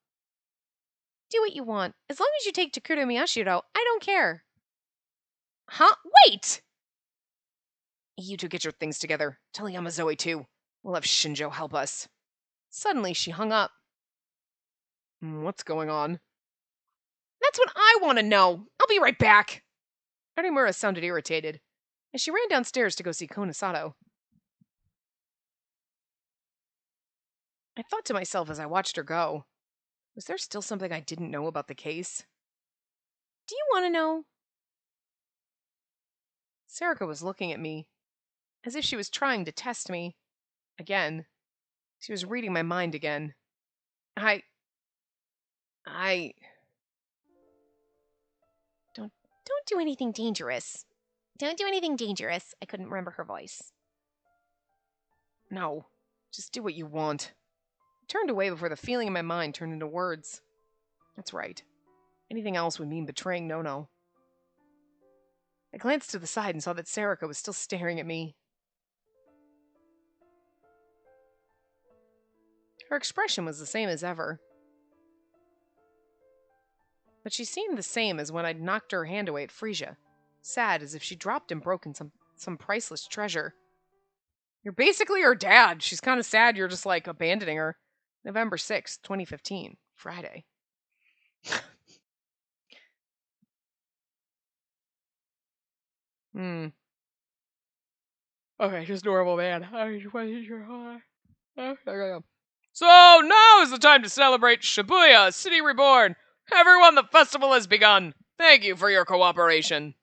Do what you want. As long as you take Takuru Miyashiro, I don't care. Huh? Wait! You two get your things together. Tell Yamazawa too. We'll have Shinjo help us. Suddenly she hung up. What's going on? That's what I want to know. I'll be right back. Arimura sounded irritated, and she ran downstairs to go see Konosato. I thought to myself as I watched her go, was there still something I didn't know about the case? Do you want to know? Sarika was looking at me, as if she was trying to test me. Again. She was reading my mind again. I... Don't do anything dangerous. Don't do anything dangerous. I couldn't remember her voice. No. Just do what you want. I turned away before the feeling in my mind turned into words. That's right. Anything else would mean betraying Nono. I glanced to the side and saw that Sarika was still staring at me. Her expression was the same as ever. But she seemed the same as when I'd knocked her hand away at Frisia. Sad, as if she dropped and broken some priceless treasure. You're basically her dad. She's kind of sad you're just, like, abandoning her. November 6th, 2015. Friday. Okay, just normal, man. So now is the time to celebrate Shibuya, City Reborn. Everyone, the festival has begun. Thank you for your cooperation.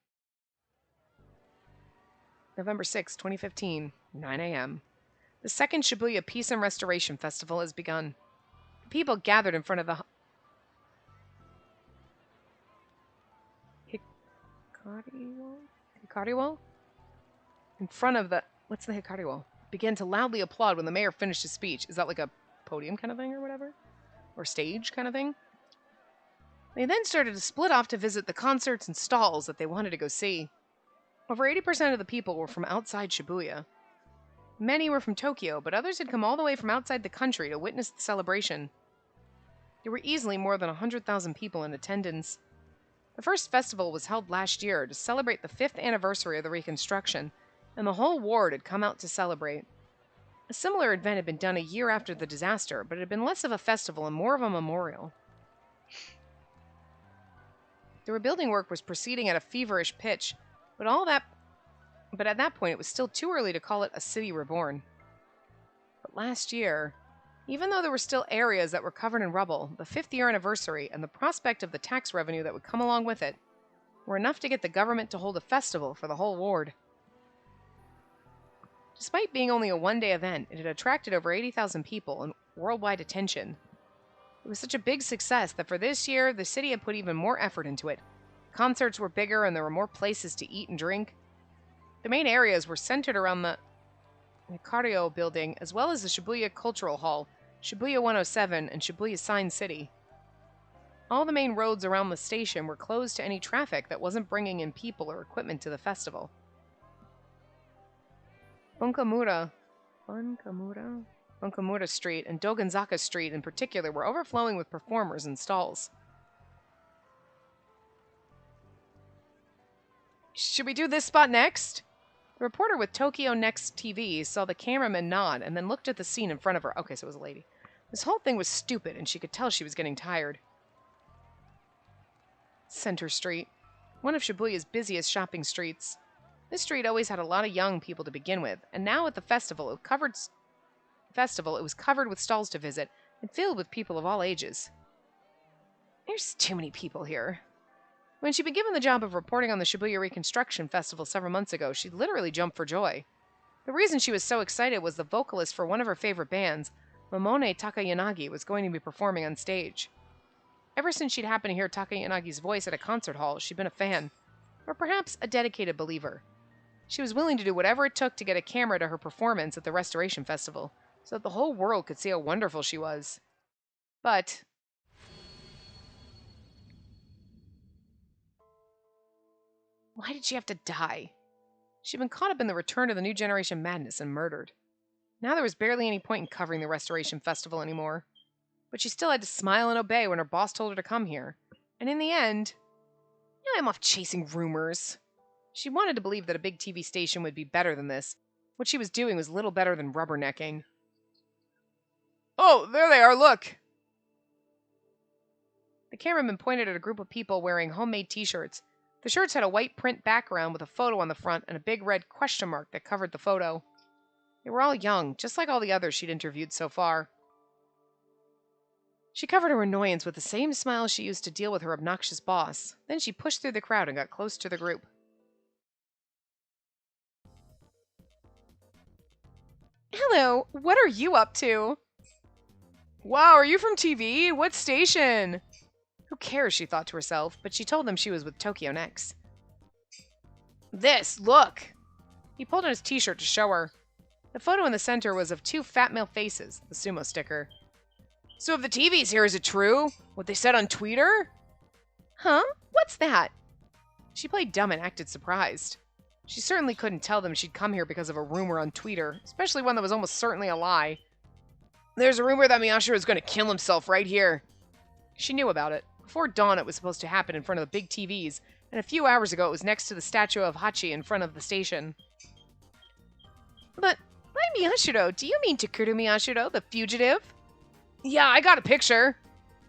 November 6, 2015, 9 a.m. The second Shibuya Peace and Restoration Festival has begun. The people gathered in front of the Hikari wall? In front of the... What's the Hikari wall? Began to loudly applaud when the mayor finished his speech. Is that like a podium kind of thing or whatever? Or stage kind of thing? They then started to split off to visit the concerts and stalls that they wanted to go see. Over 80% of the people were from outside Shibuya. Many were from Tokyo, but others had come all the way from outside the country to witness the celebration. There were easily more than 100,000 people in attendance. The first festival was held last year to celebrate the 5th anniversary of the reconstruction, and the whole ward had come out to celebrate. A similar event had been done a year after the disaster, but it had been less of a festival and more of a memorial. The rebuilding work was proceeding at a feverish pitch, but at that point it was still too early to call it a city reborn. But last year, even though there were still areas that were covered in rubble, the 5th year anniversary and the prospect of the tax revenue that would come along with it were enough to get the government to hold a festival for the whole ward. Despite being only a one-day event, it had attracted over 80,000 people and worldwide attention. It was such a big success that for this year, the city had put even more effort into it. Concerts were bigger and there were more places to eat and drink. The main areas were centered around the Hikario building, as well as the Shibuya Cultural Hall, Shibuya 107, and Shibuya Sign City. All the main roads around the station were closed to any traffic that wasn't bringing in people or equipment to the festival. Bunkamura Street and Dogonzaka Street in particular were overflowing with performers and stalls. Should we do this spot next? The reporter with Tokyo Next TV saw the cameraman nod and then looked at the scene in front of her. Okay, so it was a lady. This whole thing was stupid, and she could tell she was getting tired. Center Street, one of Shibuya's busiest shopping streets. This street always had a lot of young people to begin with, and now at the festival, it was covered with stalls to visit, and filled with people of all ages. There's too many people here. When she'd been given the job of reporting on the Shibuya Reconstruction Festival several months ago, she literally jumped for joy. The reason she was so excited was the vocalist for one of her favorite bands, Momone Takayanagi, was going to be performing on stage. Ever since she'd happened to hear Takayanagi's voice at a concert hall, she'd been a fan, or perhaps a dedicated believer. She was willing to do whatever it took to get a camera to her performance at the Restoration Festival, so that the whole world could see how wonderful she was. But why did she have to die? She'd been caught up in the return of the New Generation madness and murdered. Now there was barely any point in covering the Restoration Festival anymore. But she still had to smile and obey when her boss told her to come here. And in the end, now I'm off chasing rumors. She wanted to believe that a big TV station would be better than this. What she was doing was little better than rubbernecking. Oh, there they are, look! The cameraman pointed at a group of people wearing homemade t-shirts. The shirts had a white print background with a photo on the front and a big red question mark that covered the photo. They were all young, just like all the others she'd interviewed so far. She covered her annoyance with the same smile she used to deal with her obnoxious boss. Then she pushed through the crowd and got close to the group. Hello, what are you up to? Wow, are you from TV? What station? Who cares, she thought to herself, but she told them she was with Tokyo Next. This, look! He pulled on his t-shirt to show her. The photo in the center was of two fat male faces, the sumo sticker. So if the TV's here, is it true? What they said on Twitter? Huh? What's that? She played dumb and acted surprised. She certainly couldn't tell them she'd come here because of a rumor on Twitter, especially one that was almost certainly a lie. There's a rumor that Miyashiro is going to kill himself right here. She knew about it. Before dawn, it was supposed to happen in front of the big TVs, and a few hours ago it was next to the statue of Hachi in front of the station. But, by Miyashiro, do you mean Takuru Miyashiro, the fugitive? Yeah, I got a picture.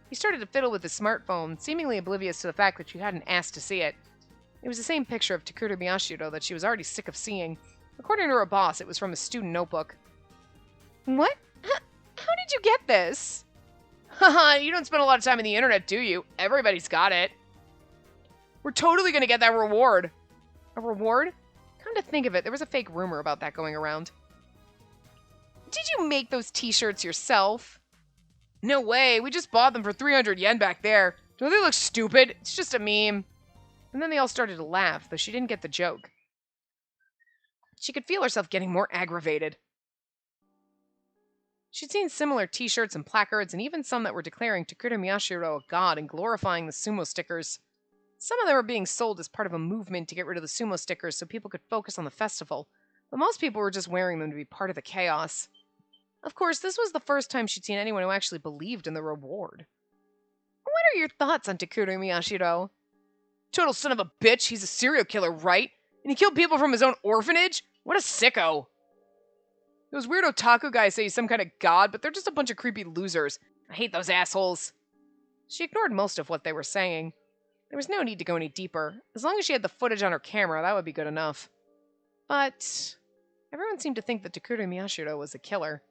He started to fiddle with his smartphone, seemingly oblivious to the fact that she hadn't asked to see it. It was the same picture of Takuru Miyashiro that she was already sick of seeing. According to her boss, it was from a student notebook. What? How did you get this? Haha, you don't spend a lot of time on the internet, do you? Everybody's got it. We're totally gonna get that reward. A reward? Come to think of it, there was a fake rumor about that going around. Did you make those t-shirts yourself? No way, we just bought them for 300 yen back there. Don't they look stupid? It's just a meme. And then they all started to laugh, though she didn't get the joke. She could feel herself getting more aggravated. She'd seen similar t-shirts and placards, and even some that were declaring Takuru Miyashiro a god and glorifying the sumo stickers. Some of them were being sold as part of a movement to get rid of the sumo stickers so people could focus on the festival, but most people were just wearing them to be part of the chaos. Of course, this was the first time she'd seen anyone who actually believed in the reward. What are your thoughts on Takuru Miyashiro? Total son of a bitch, he's a serial killer, right? And he killed people from his own orphanage? What a sicko! Those weird otaku guys say he's some kind of god, but they're just a bunch of creepy losers. I hate those assholes. She ignored most of what they were saying. There was no need to go any deeper. As long as she had the footage on her camera, that would be good enough. But everyone seemed to think that Takuru Miyashiro was a killer.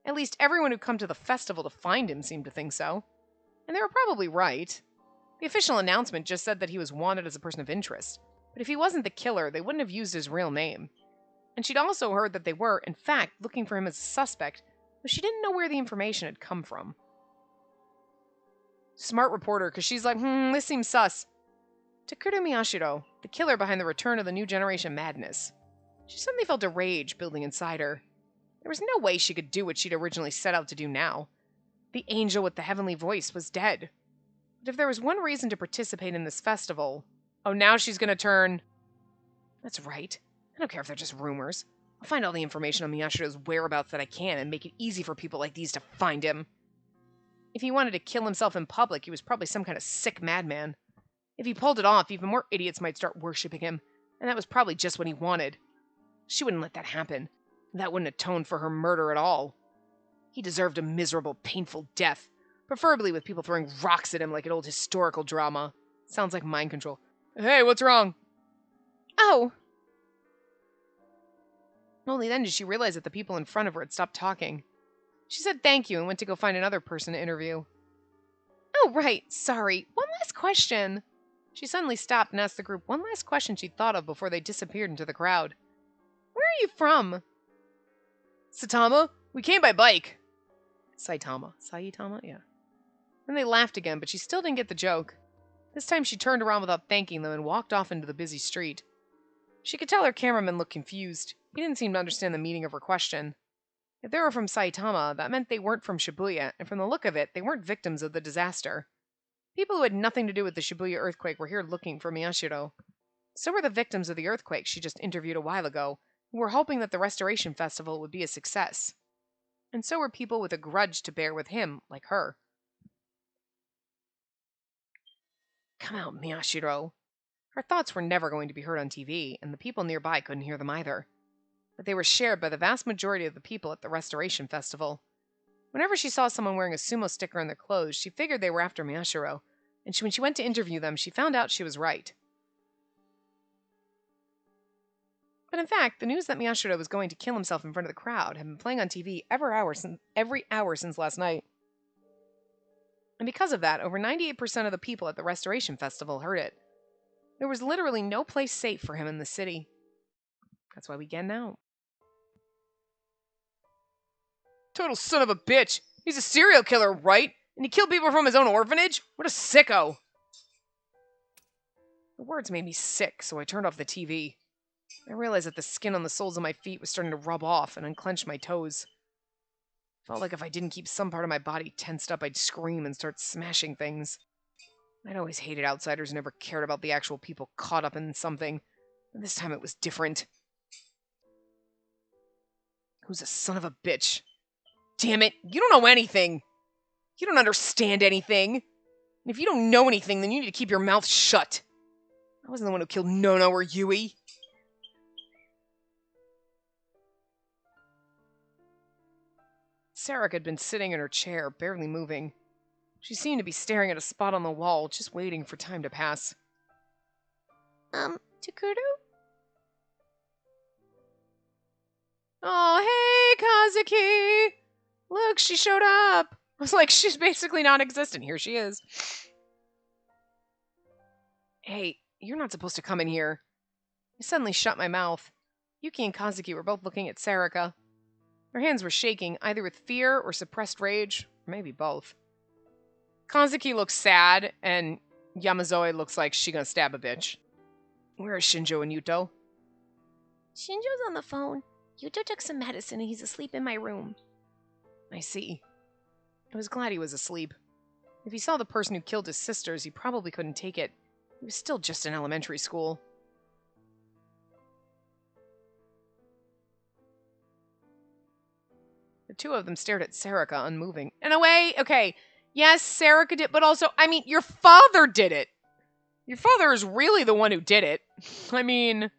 At least everyone who'd come to the festival to find him seemed to think so. And they were probably right. The official announcement just said that he was wanted as a person of interest. But if he wasn't the killer, they wouldn't have used his real name. And she'd also heard that they were, in fact, looking for him as a suspect, but she didn't know where the information had come from. Smart reporter, because she's like, this seems sus. Takuru Miyashiro, the killer behind the return of the New Generation madness. She suddenly felt a rage building inside her. There was no way she could do what she'd originally set out to do now. The angel with the heavenly voice was dead. But if there was one reason to participate in this festival... Oh, now she's going to turn... That's right. I don't care if they're just rumors. I'll find all the information on Miyashiro's whereabouts that I can and make it easy for people like these to find him. If he wanted to kill himself in public, he was probably some kind of sick madman. If he pulled it off, even more idiots might start worshipping him, and that was probably just what he wanted. She wouldn't let that happen. That wouldn't atone for her murder at all. He deserved a miserable, painful death, preferably with people throwing rocks at him like an old historical drama. Sounds like mind control. Hey, what's wrong? Oh! Only then did she realize that the people in front of her had stopped talking. She said thank you and went to go find another person to interview. Oh, right. Sorry. One last question. She suddenly stopped and asked the group one last question she'd thought of before they disappeared into the crowd. Where are you from? Saitama? We came by bike. Saitama. Yeah. Then they laughed again, but she still didn't get the joke. This time she turned around without thanking them and walked off into the busy street. She could tell her cameraman looked confused. He didn't seem to understand the meaning of her question. If they were from Saitama, that meant they weren't from Shibuya, and from the look of it, they weren't victims of the disaster. People who had nothing to do with the Shibuya earthquake were here looking for Miyashiro. So were the victims of the earthquake she just interviewed a while ago, who were hoping that the restoration festival would be a success. And so were people with a grudge to bear with him, like her. Come out, Miyashiro. Her thoughts were never going to be heard on TV, and the people nearby couldn't hear them either. But they were shared by the vast majority of the people at the restoration festival. Whenever she saw someone wearing a sumo sticker on their clothes, she figured they were after Miyashiro, and when she went to interview them, she found out she was right. But in fact, the news that Miyashiro was going to kill himself in front of the crowd had been playing on TV every hour since last night. And because of that, over 98% of the people at the restoration festival heard it. There was literally no place safe for him in the city. That's why we get out. Total son of a bitch! He's a serial killer, right? And he killed people from his own orphanage? What a sicko! The words made me sick, so I turned off the TV. I realized that the skin on the soles of my feet was starting to rub off and unclench my toes. Felt like if I didn't keep some part of my body tensed up, I'd scream and start smashing things. I'd always hated outsiders and never cared about the actual people caught up in something. But this time it was different. Who's a son of a bitch? Damn it, you don't know anything! You don't understand anything! And if you don't know anything, then you need to keep your mouth shut. I wasn't the one who killed Nono or Yui. Sarah had been sitting in her chair, barely moving. She seemed to be staring at a spot on the wall, just waiting for time to pass. Takuru? Oh, hey, Kazuki! Look, she showed up! I was like, she's basically non-existent. Here she is. Hey, you're not supposed to come in here. I suddenly shut my mouth. Yuki and Kazuki were both looking at Sarika. Their hands were shaking, either with fear or suppressed rage, or maybe both. Kazuki looks sad, and Yamazoe looks like she gonna stab a bitch. Where are Shinjo and Yuto? Shinjo's on the phone. Yuto took some medicine and he's asleep in my room. I see. I was glad he was asleep. If he saw the person who killed his sisters, he probably couldn't take it. He was still just in elementary school. The two of them stared at Sarika, unmoving. In a way, okay, yes, Sarika did, but also, I mean, your father did it. Your father is really the one who did it. I mean,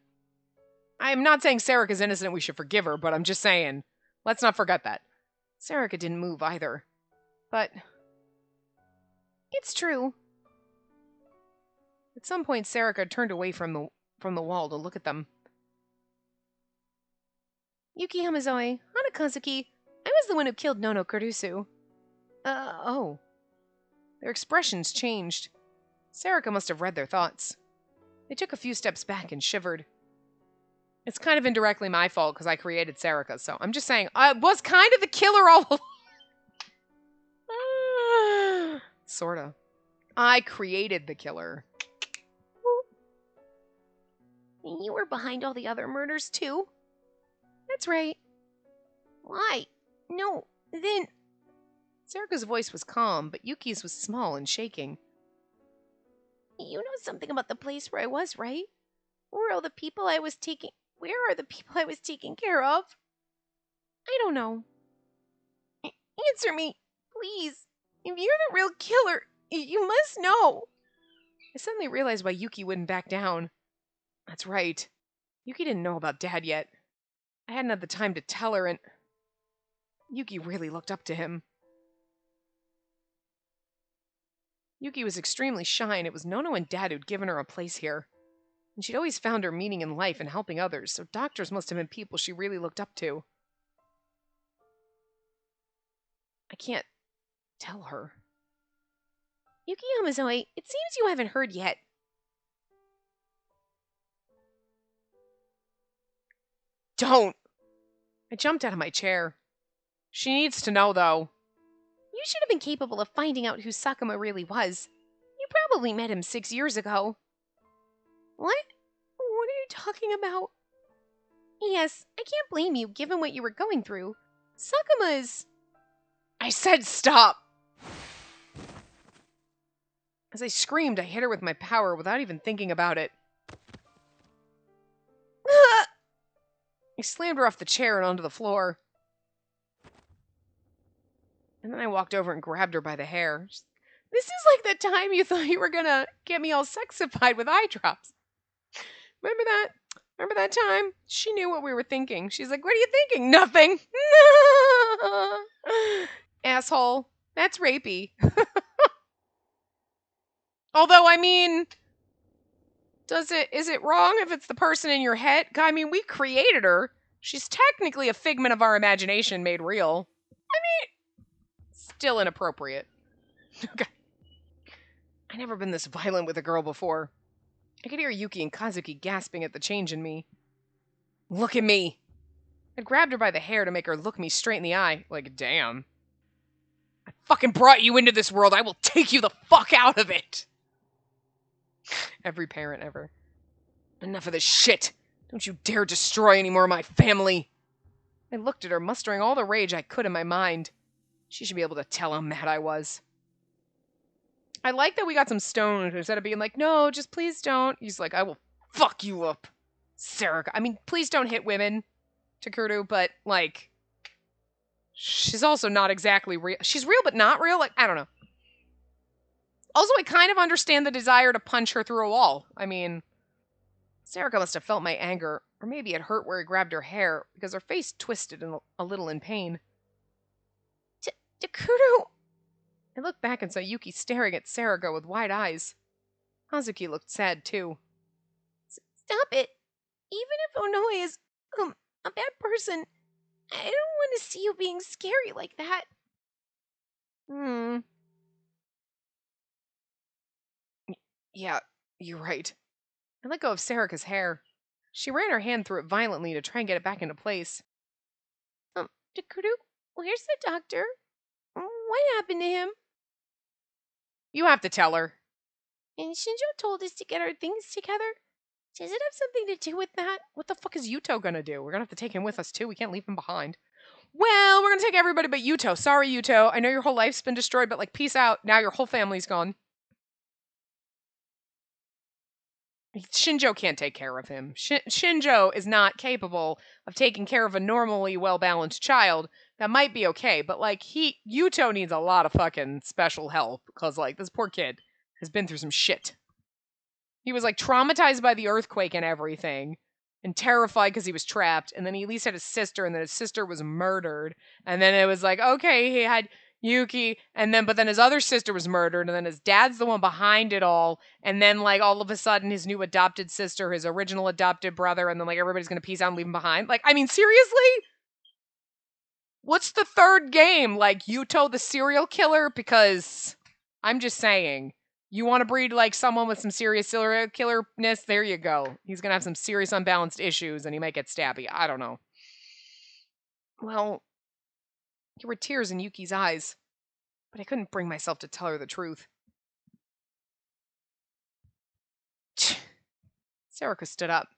I'm not saying Sarika's innocent and we should forgive her, but I'm just saying, let's not forget that. Sarika didn't move either. But it's true. At some point, Sarika turned away from the wall to look at them. Yuki Hamazoe, Hana Kazuki, I was the one who killed Nono Kurusu. Oh. Their expressions changed. Sarika must have read their thoughts. They took a few steps back and shivered. It's kind of indirectly my fault because I created Sarika, so I'm just saying, I was kind of the killer all along. Sorta. I created the killer. You were behind all the other murders, too? That's right. Why? No, then... Sarika's voice was calm, but Yuki's was small and shaking. You know something about the place where I was, right? Where are the people I was taking care of? I don't know. Answer me, please. If you're the real killer, you must know. I suddenly realized why Yuki wouldn't back down. That's right. Yuki didn't know about Dad yet. I hadn't had the time to tell her, and Yuki really looked up to him. Yuki was extremely shy, and it was Nono and Dad who'd given her a place here. And she'd always found her meaning in life and helping others, so doctors must have been people she really looked up to. I can't tell her. Yuki Yamazoe, it seems you haven't heard yet. Don't! I jumped out of my chair. She needs to know, though. You should have been capable of finding out who Sakuma really was. You probably met him 6 years ago. What? What are you talking about? Yes, I can't blame you given what you were going through. Sakuma's. I said stop! As I screamed, I hit her with my power without even thinking about it. I slammed her off the chair and onto the floor. And then I walked over and grabbed her by the hair. This is like the time you thought you were gonna get me all sexified with eye drops. Remember that? Remember that time? She knew what we were thinking. She's like, what are you thinking? Nothing. Asshole. That's rapey. Although, I mean, is it wrong if it's the person in your head? I mean, we created her. She's technically a figment of our imagination made real. I mean, still inappropriate. Okay. I've never been this violent with a girl before. I could hear Yuki and Kazuki gasping at the change in me. Look at me! I grabbed her by the hair to make her look me straight in the eye. Like, damn. I fucking brought you into this world. I will take you the fuck out of it! Every parent ever. Enough of this shit. Don't you dare destroy any more of my family. I looked at her, mustering all the rage I could in my mind. She should be able to tell how mad I was. I like that we got some stoned instead of being like, no, just please don't. He's like, I will fuck you up. Sarah, I mean, please don't hit women, Takuru, but, like, she's also not exactly real. She's real, but not real. Like, I don't know. Also, I kind of understand the desire to punch her through a wall. I mean, Sarah must have felt my anger, or maybe it hurt where he grabbed her hair, because her face twisted a little in pain. Takuru! I looked back and saw Yuki staring at Sarah with wide eyes. Hazuki looked sad, too. Stop it. Even if Onoe is, a bad person, I don't want to see you being scary like that. Yeah, you're right. I let go of Sarika's hair. She ran her hand through it violently to try and get it back into place. Takuru, where's the doctor? What happened to him? You have to tell her. And Shinjo told us to get our things together. Does it have something to do with that? What the fuck is Yuto gonna do? We're gonna have to take him with us, too. We can't leave him behind. Well, we're gonna take everybody but Yuto. Sorry, Yuto. I know your whole life's been destroyed, but, like, peace out. Now your whole family's gone. Shinjo can't take care of him. Shinjo is not capable of taking care of a normally well-balanced child. That might be okay, but, like, Yuto needs a lot of fucking special help, because, like, this poor kid has been through some shit. He was, like, traumatized by the earthquake and everything, and terrified because he was trapped, and then he at least had a sister, and then his sister was murdered, and then it was like, okay, he had Yuki, but then his other sister was murdered, and then his dad's the one behind it all, and then, like, all of a sudden, his new adopted sister, his original adopted brother, and then, like, everybody's gonna peace out and leave him behind. Like, I mean, seriously? What's the third game? Like, Yuto the serial killer? Because, I'm just saying, you want to breed, like, someone with some serious serial killerness? There you go. He's gonna have some serious unbalanced issues, and he might get stabby. I don't know. Well, there were tears in Yuki's eyes, but I couldn't bring myself to tell her the truth. Sarika stood up,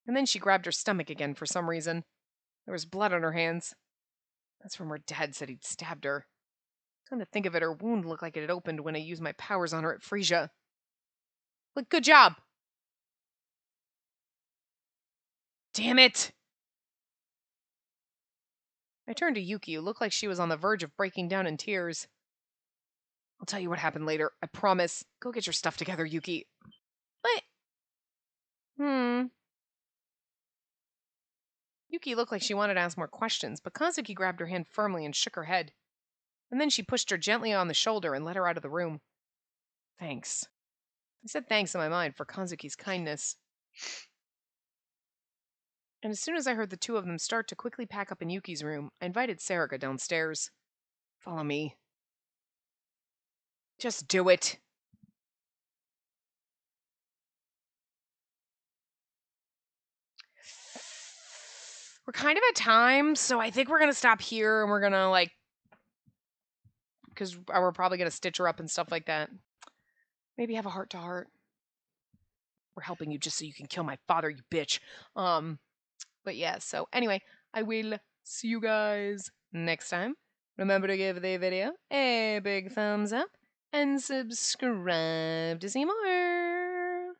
and then she grabbed her stomach again for some reason. There was blood on her hands. That's from where Dad said he'd stabbed her. Come to think of it, her wound looked like it had opened when I used my powers on her at Frisia. Look, good job! Damn it! I turned to Yuki, who looked like she was on the verge of breaking down in tears. I'll tell you what happened later, I promise. Go get your stuff together, Yuki. But... Yuki looked like she wanted to ask more questions, but Kazuki grabbed her hand firmly and shook her head. And then she pushed her gently on the shoulder and led her out of the room. Thanks. I said thanks in my mind for Kazuki's kindness. And as soon as I heard the two of them start to quickly pack up in Yuki's room, I invited Sarika downstairs. Follow me. Just do it. We're kind of at time, so I think we're gonna stop here and we're gonna like, because we're probably gonna stitch her up and stuff like that. Maybe have a heart to heart. We're helping you just so you can kill my father, you bitch. But yeah, so anyway, I will see you guys next time. Remember to give the video a big thumbs up and subscribe to see more.